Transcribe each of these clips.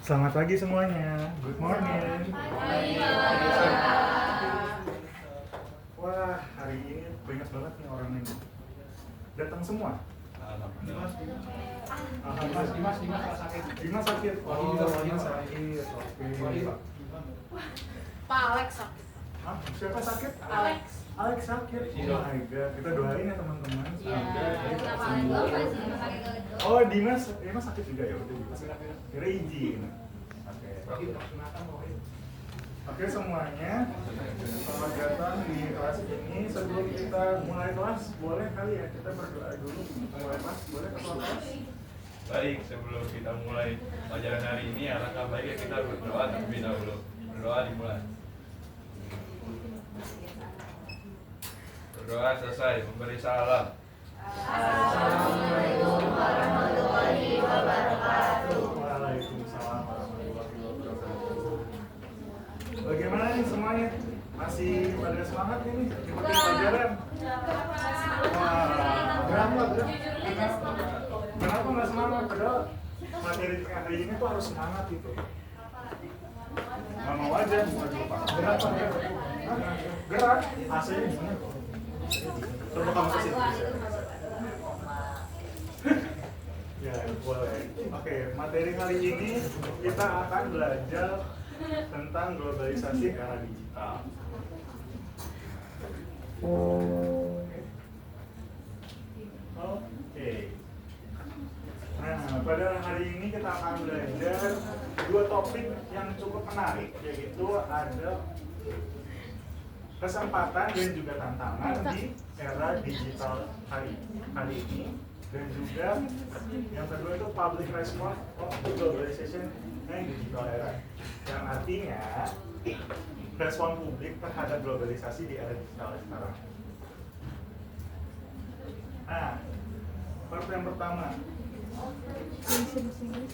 Selamat pagi semuanya. Good morning. Wah, hari ini banyak banget nih orang ini. Datang semua. Dimas sakit. Dimas sakit. Oh, Dimas sakit. Oke. Pak Alex sakit. Hah? Siapa sakit? Alex. Alex sakit. Oh my god. Kita doain ya teman-teman. Kenapa Alex sembuh. Oh, Dimas sakit juga ya. Udah Dimas kira izin. Oke semuanya, selamat datang di kelas ini. Sebelum kita mulai kelas, boleh kali ya kita berdoa dulu. Mulai kelas, boleh ke kelas? Baik, sebelum kita mulai pelajaran hari ini, alangkah baiknya kita berdoa terlebih dahulu. Berdoa dimulai. Berdoa selesai, memberi salam. Assalamualaikum warahmatullahi wabarakatuh. Waalaikumsalam warahmatullahi wabarakatuh. Bagaimana nih semuanya? Masih pada semangat ini ikuti pelajaran? Wah, kenapa nggak semangat? Padahal materi hari ini tuh harus semangat gitu. Nggak mau aja, gerak apa ya? Gerak, AC-nya gimana? Coba kamu kasih. Ya, boleh. Oke, materi hari ini kita akan belajar tentang globalisasi era digital. Oke. Nah, pada hari ini kita akan belajar dua topik yang cukup menarik, yaitu ada kesempatan dan juga tantangan di era digital hari ini, dan juga yang kedua itu public response of globalization and digital era, yang artinya respon publik terhadap globalisasi di era digital sekarang. Nah, part yang pertama,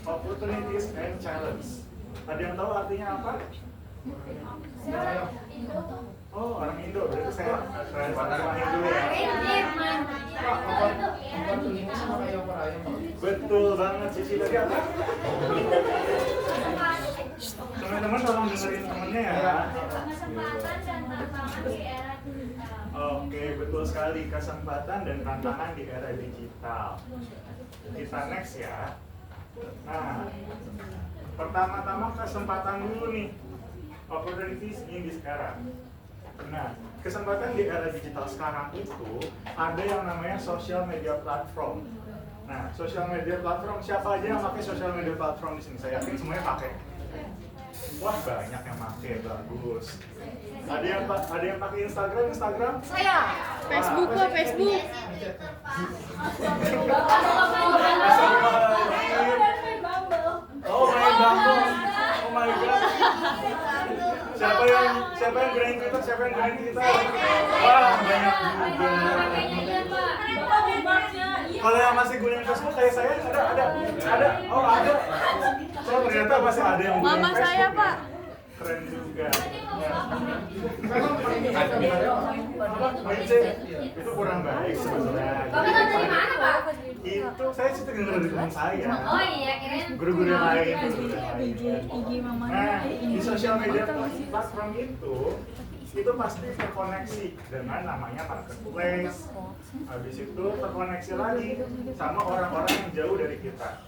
opportunities and challenge. Ada yang tahu artinya apa? Oh, orang Indo, berarti saya orang Indo ya. Betul banget, Cici tadi apa? Teman-teman tolong dengerin temennya ya. Kesempatan dan tantangan di era digital. Oke, betul sekali, kesempatan dan tantangan di era digital. Kita next ya. Nah, pertama-tama kesempatan dulu nih. Opportunities in this era. Nah, kesempatan di era digital sekarang itu ada yang namanya social media platform. Nah, social media platform, siapa aja yang pakai social media platform di sini? Saya yakin semuanya pakai. Wah, banyak yang pakai, bagus. Ada yang pakai Instagram? Saya. Facebook kok, Facebook. Oh, main Bumble. Oh my god. Siapa yang gunain Twitter? Wah, banyak juga. Kalau yang masih gunain Facebook kayak saya ada. Oh, ada. So, ternyata masih ada yang gunain Mama Facebook. saya, Pak. Keren juga. Itu kurang baik sebetulnya. Bapak tahu dari mana, Pak? Itu saya sih dengar dari teman saya. Oh iya, kirain Guru-guru yang lain. IG mama. Nah, di sosial media platform itu pasti terkoneksi dengan namanya marketplace. Habis itu terkoneksi lagi sama orang-orang yang jauh dari kita.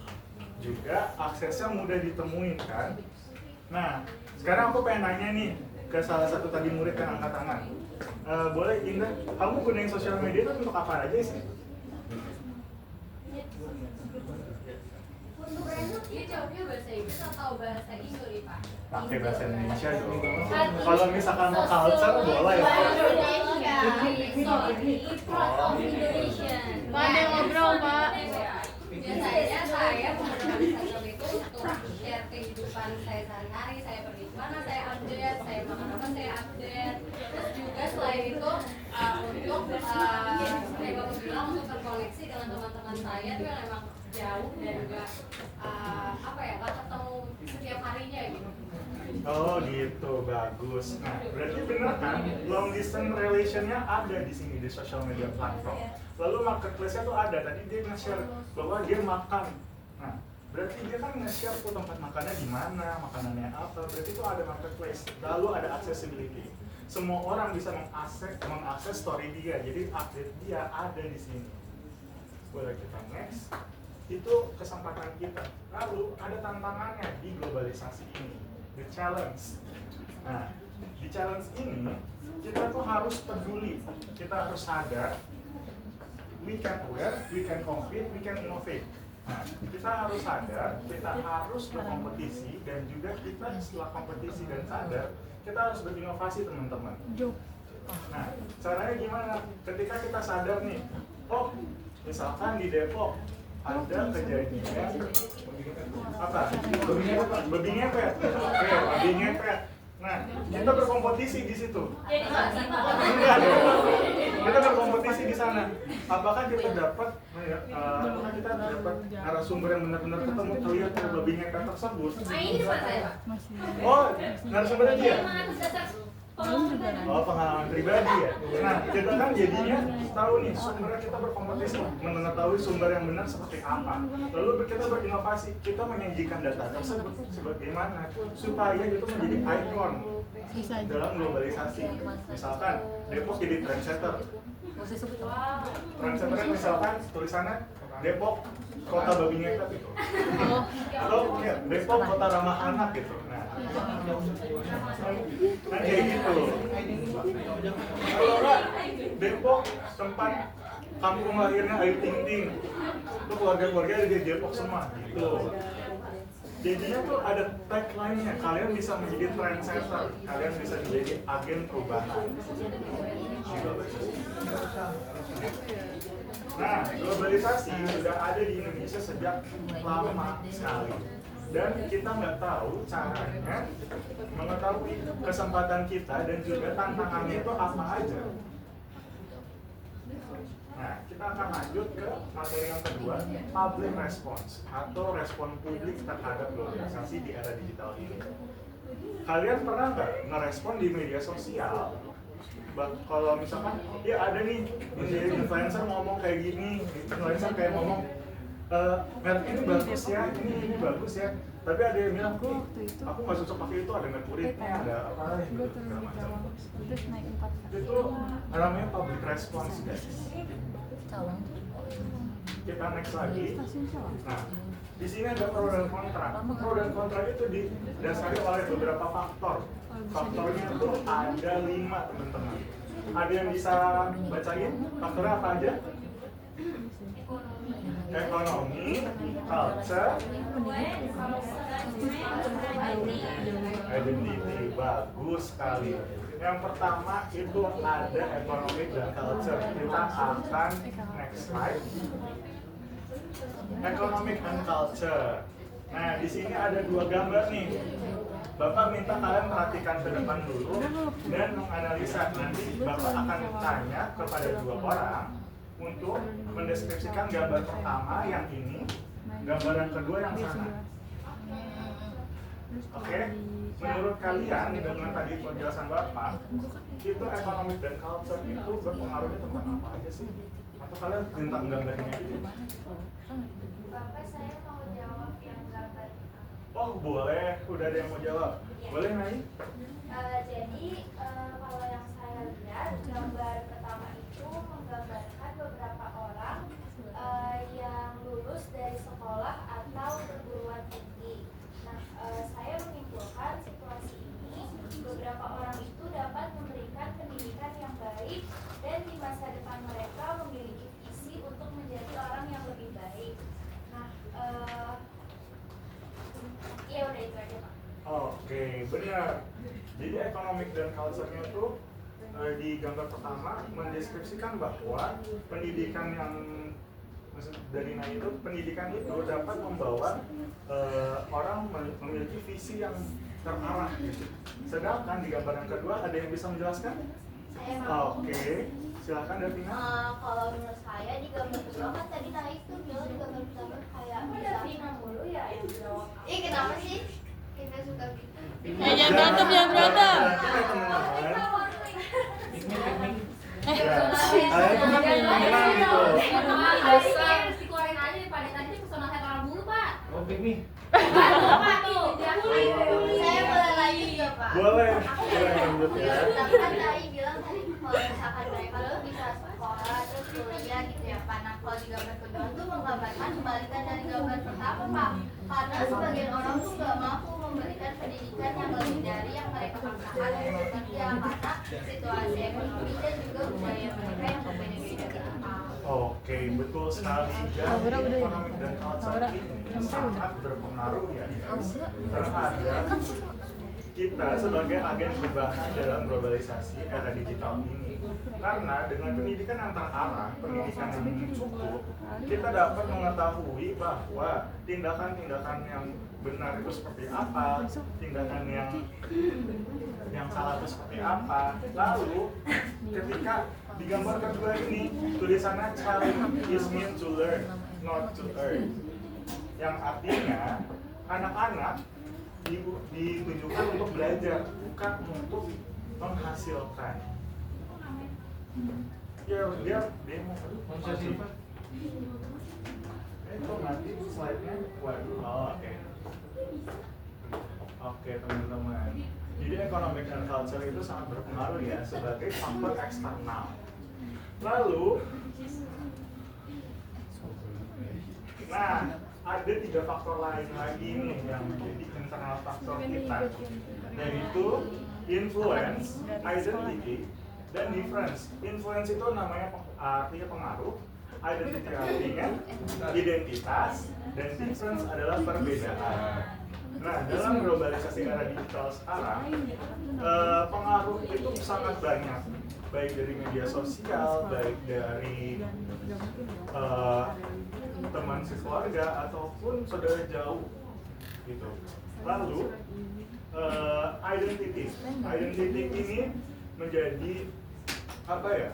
Juga aksesnya mudah ditemuin kan. Nah, sekarang aku pengen nanya nih ke salah satu tadi murid yang angkat tangan. Boleh Indah, kamu gunain sosial media itu untuk apa aja sih? untuk random dia jawabnya bahasa Inggris atau bahasa Indo nih, Pak? Pakai bahasa Indonesia dong. Kalau misalkan mau culture boleh ya. Indonesia. Indonesia. Pak, ada yang ngobrol, Pak. Biasanya saya menggunakan Instagram itu untuk share kehidupan saya sehari-hari, saya pergi kemana, saya update, saya makan apa, saya update. Terus juga selain itu untuk kayak Bapak bilang untuk terkoneksi dengan teman-teman saya itu yang emang jauh dan juga nggak ketemu setiap harinya gitu. Oh gitu, bagus. Nah, berarti benar kan long distance relation-nya ada di sini di social media platform. Lalu marketplace-nya tuh ada. Tadi dia nge-share bahwa dia makan. Nah, berarti dia kan nge-share tuh tempat makannya di mana, makanannya apa. Berarti itu ada marketplace. Lalu ada accessibility. Semua orang bisa mengakses story dia. Jadi update dia ada di sini. Boleh kita next. Itu kesempatan kita. Lalu ada tantangannya di globalisasi ini, the challenge. Nah, di challenge ini kita tuh harus peduli, kita harus sadar, we can aware, we can compete, we can innovate. Nah, kita harus sadar, kita harus berkompetisi, dan juga kita setelah kompetisi dan sadar, kita harus berinovasi teman-teman. Nah, caranya gimana? Ketika kita sadar nih, oh misalkan di Depok ada kejadian apa? Babi ngepet. Oke, babi ngepet. Nah, kita berkompetisi di situ. Enggak dong. Kita berkompetisi di sana. Apakah kita dapat narasumber yang benar-benar ketemu terlihat dari babi ngepet tersebut? Oh, narasumbernya dia. Oh, pengalaman pribadi ya. Nah, kita kan jadinya tahu nih sumbernya, kita berkompetisi mengetahui sumber yang benar seperti apa. Lalu kita berinovasi, kita menyajikan data tersebut sebagaimana supaya itu menjadi ikon dalam globalisasi. Misalkan Depok jadi trendsetter. Trendsetternya misalkan tulisannya Depok kota babi ngepet gitu. Atau ya, Depok kota ramah anak gitu. Nah kayak gitu. Kalau enggak, Depok tempat kampung lahirnya Ayu Ting Ting. Itu keluarga-keluarga dari Depok semua gitu. Jadinya tuh ada tagline-nya, kalian bisa menjadi trendsetter, kalian bisa menjadi agen perubahan. Nah, globalisasi sudah ada di Indonesia sejak lama sekali. Dan kita nggak tahu caranya mengetahui kesempatan kita dan juga tantangannya itu apa aja. Nah, kita akan lanjut ke materi yang kedua, public response atau respon publik terhadap globalisasi di era digital ini. Kalian pernah nggak ngerespon di media sosial? Kalau misalkan, ya ada nih menjadi influencer ngomong kayak gini, influencer kayak ngomong, merek ini bagus ya, ini bagus ya. Tapi ada yang bilang, aku nggak cocok pakai itu, ada merkuritnya, ada apa gitu, segala macam. Itu namanya public response, guys. Kita next lagi. Nah, di sini ada pro dan kontra. Pro dan kontra itu didasari oleh beberapa faktor. Faktornya itu ada 5, teman-teman. Ada yang bisa bacain? Faktornya apa aja? Ekonomi, culture, identity. Bagus sekali. Yang pertama itu ada ekonomi dan culture. Kita akan next slide. Economic and culture. Nah, di sini ada 2 gambar nih. Bapak minta kalian perhatikan ke depan dulu dan menganalisa. Nanti Bapak akan tanya kepada 2 orang untuk mendeskripsikan gambar pertama yang ini, gambar yang kedua yang sana. Oke, menurut kalian dengan tadi penjelasan Bapak, itu ekonomi dan culture itu berpengaruhnya tentang apa aja sih? Atau kalian tentang gambarnya itu? Bapak, saya mau jawab yang gambar. Oh boleh, udah ada yang mau jawab. Boleh Nai? Jadi kalau yang saya lihat, gambar pertama itu menggambarkan beberapa orang yang lulus dari sekolah atau perguruan tinggi. Nah, saya menyimpulkan situasi ini, beberapa orang itu dapat memberikan pendidikan yang baik dan di masa depan mereka memiliki visi untuk menjadi orang yang lebih baik. Nah, ya udah itu aja Pak. Oke, benar. Jadi economic dan culture-nya itu di gambar pertama mendeskripsikan bahwa pendidikan yang dari Nai itu, pendidikan itu dapat membawa orang memiliki visi yang terarah. Sedangkan di gambar yang kedua ada yang bisa menjelaskan? Saya mau. Oke, silakan Davina. Kalau menurut saya di gambar kedua kan tadi Naik tuh bilang di gambar pertama kayak bisa mulu ya yang jawab. Kenapa sih? Kita suka gitu. Jangan berantem, jangan berantem. Kalian tuh kan menang gitu. Harus dikeluarin aja daripada tadi personal saya orang dulu Pak. Oh topik nih. Pak tuh, saya boleh lanjut nggak Pak? Boleh, boleh lanjut ya. Tapi kan tadi bilang tadi kalau misalkan mereka lo bisa sekolah terus kuliah gitu ya Pak. Nah kalau di gambar kedua tuh menggambarkan kebalikan dari gambar pertama Pak. Karena sebagian orang tuh nggak mampu memberikan pendidikan yang lebih dari yang mereka paksakan untuk kerja karena situasi ekonomi dan juga budaya mereka yang berbeda-beda gitu Pak. Oke, betul sekali. Jadi ekonomi dan culture ini sangat berpengaruh ya guys, terhadap kita sebagai agen perubahan dalam globalisasi era digital ini. Karena dengan pendidikan yang terarah, pendidikan yang cukup, kita dapat mengetahui bahwa tindakan-tindakan yang benar itu seperti apa, tindakan yang salah itu seperti apa. Lalu ketika di gambar kedua ini tulisannya child is meant to learn, not to earn, yang artinya anak-anak ditunjukkan untuk belajar, bukan untuk menghasilkan. Ya dia mau itu nanti slide-nya waduh. Oke teman-teman. Jadi economic and culture itu sangat berpengaruh ya sebagai faktor eksternal. Lalu, nah ada 3 faktor lain lagi nih yang menjadi internal faktor kita, yaitu influence, identity, dan difference. Influence itu namanya artinya pengaruh, identity artinya identitas, dan difference adalah perbedaan. Nah, dalam globalisasi era digital sekarang, pengaruh itu sangat banyak, baik dari media sosial, baik dari teman sekeluarga ataupun saudara jauh, gitu. Lalu identity ini menjadi apa ya?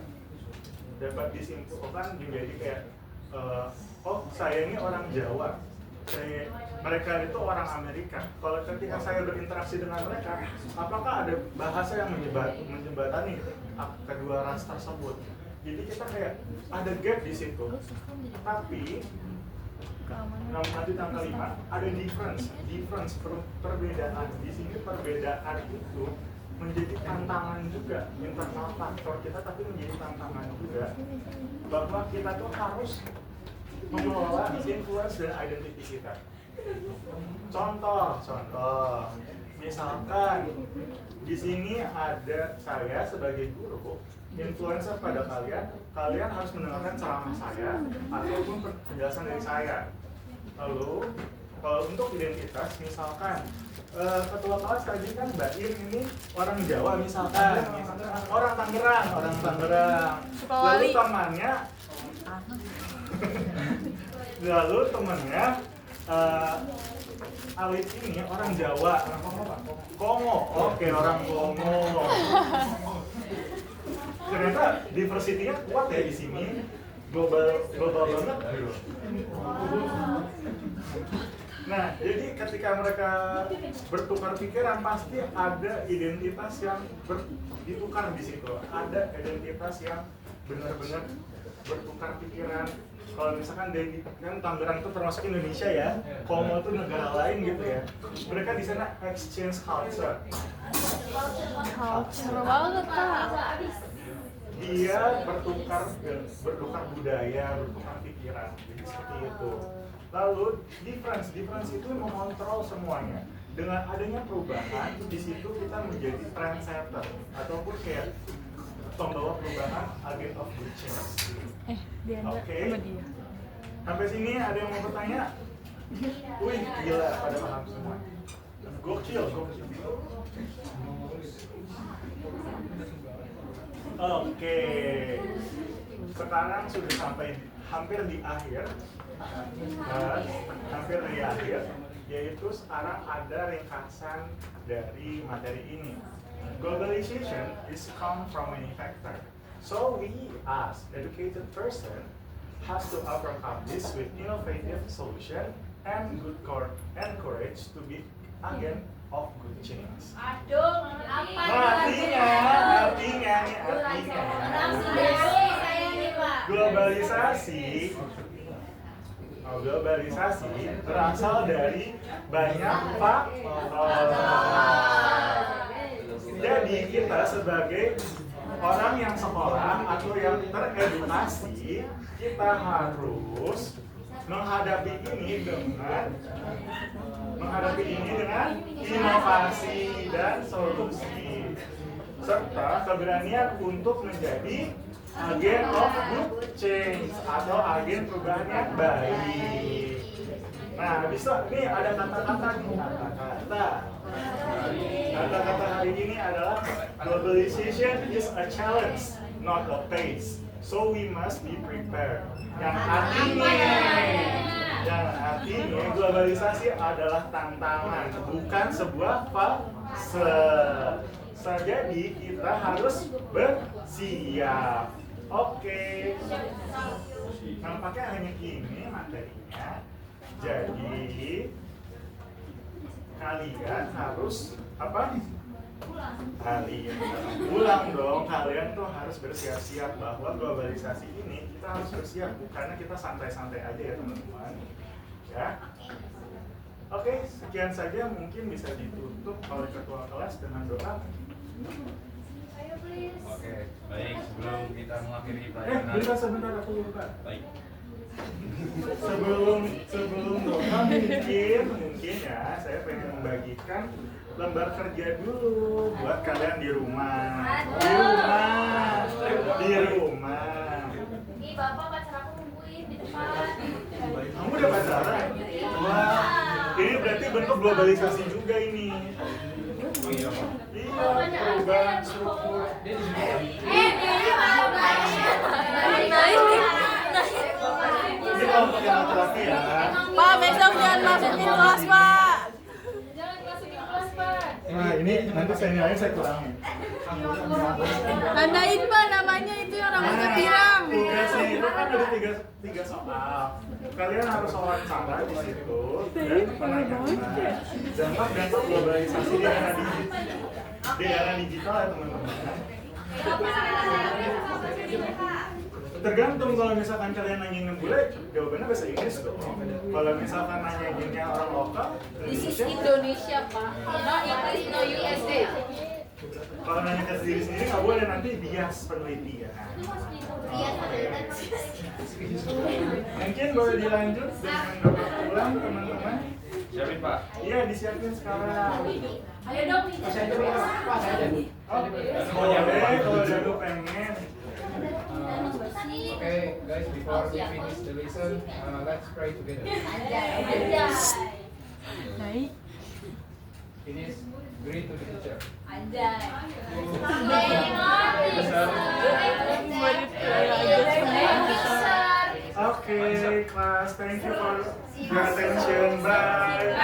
Dapat disimpulkan menjadi kayak oh saya ini orang Jawa. Mereka itu orang Amerika. Kalau ketika saya berinteraksi dengan mereka, apakah ada bahasa yang menjembatani kedua ras tersebut? Jadi kita kayak ada gap di situ. Tapi nanti tanggal 5 ada difference perbedaan. Di sini perbedaan itu menjadi tantangan juga, internal faktor kita, tapi menjadi tantangan juga bahwa kita tuh harus mengelola influence dan identity kita. Contoh, misalkan di sini ada saya sebagai guru, influencer pada kalian harus mendengarkan ceramah saya ataupun penjelasan dari saya. Lalu, kalau untuk identitas, misalkan ketua kelas tadi kan Mbak Ir ini orang Jawa misalkan, orang Tangerang. Lalu temannya Alif ini orang Jawa, Kongo. Oke, orang Kongo. Ternyata diversity-nya kuat ya di sini, global banget. Nah, jadi ketika mereka bertukar pikiran pasti ada identitas yang ditukar di situ. Ada identitas yang benar-benar bertukar pikiran. Kalau misalkan dari kan Tangerang itu termasuk Indonesia ya, Kongo itu negara lain gitu ya. Mereka di sana exchange culture. Culture banget Pak. Dia bertukar budaya, bertukar pikiran. Jadi seperti itu. Lalu difference itu mengontrol semuanya. Dengan adanya perubahan di situ kita menjadi trendsetter ataupun kayak pembawa perubahan, agent of good change. Oke. Sampai sini ada yang mau bertanya? Wih, gila, pada paham semua. Gokil. Oke. Sekarang sudah sampai hampir di akhir. Yaitu sekarang ada ringkasan dari materi ini. Globalization is come from many factors. So we as educated person has to overcome this with innovative solution and courage to be agent of good change. Aduh, apa Artinya Globalisasi berasal dari banyak faktor. Jadi kita sebagai orang yang sekolah atau yang teredukasi, kita harus menghadapi ini dengan inovasi dan solusi serta keberanian untuk menjadi agen of good change atau agen perubahan yang baik. Nah, bisa nih ada kata-kata nih, kata-kata hari ini adalah globalization is a challenge, not a phase. So we must be prepared. Yang artinya globalisasi adalah tantangan, bukan sebuah fase. Jadi kita harus bersiap. Oke. Nampaknya hanya ini materinya. Jadi kalian harus apa? Pulang dong. Kalian tuh harus bersiap-siap bahwa globalisasi ini kita harus bersiap, karena kita santai-santai aja ya teman-teman. Ya. Oke, sekian saja, mungkin bisa ditutup oleh ketua kelas dengan doa. Ayo please. Oke, baik, sebelum kita mengakhiri pelajaran. Sebentar aku lupa. Baik. Sebelum doa mungkin ya saya pengen membagikan lembar kerja dulu buat kalian di rumah. Di rumah. Ih, Bapak pacar aku nungguin di depan. Kamu udah pacaran? Wah, ini berarti bentuk globalisasi juga ini. Iya, Pak. Iya, perubahan struktur. Ini kelompok yang laki-laki ya. Pak, besok jangan masukin kelas, Pak. Jangan masukin kelas, Pak. Nah, ini nanti saya nilainya saya kurangin. Tandain, Pak, namanya itu yang rambutnya pirang. Tugasnya itu kan ada tiga soal. Kalian harus wawancara di situ dan menanyakan dampak globalisasi di era digital ya teman-teman. Tergantung, kalau misalkan kalian nanyain bule, jawabannya bahasa Inggris dong. Kalau misalkan nanyainnya orang lokal, This is Indonesia, Pak. No English, no USA. kalau nanya ke diri sendiri nggak boleh, nanti bias penelitian. Mungkin boleh dilanjut dengan doa pulang teman-teman. Siapin, Pak. Iya, disiapin sekarang. Ayo dong. Oh, boleh kalau jago pengen. Okay, guys, before we finish the lesson, let's pray together. Baik. Finish, greet to the teacher. Okay, class, thank you for your attention. Bye.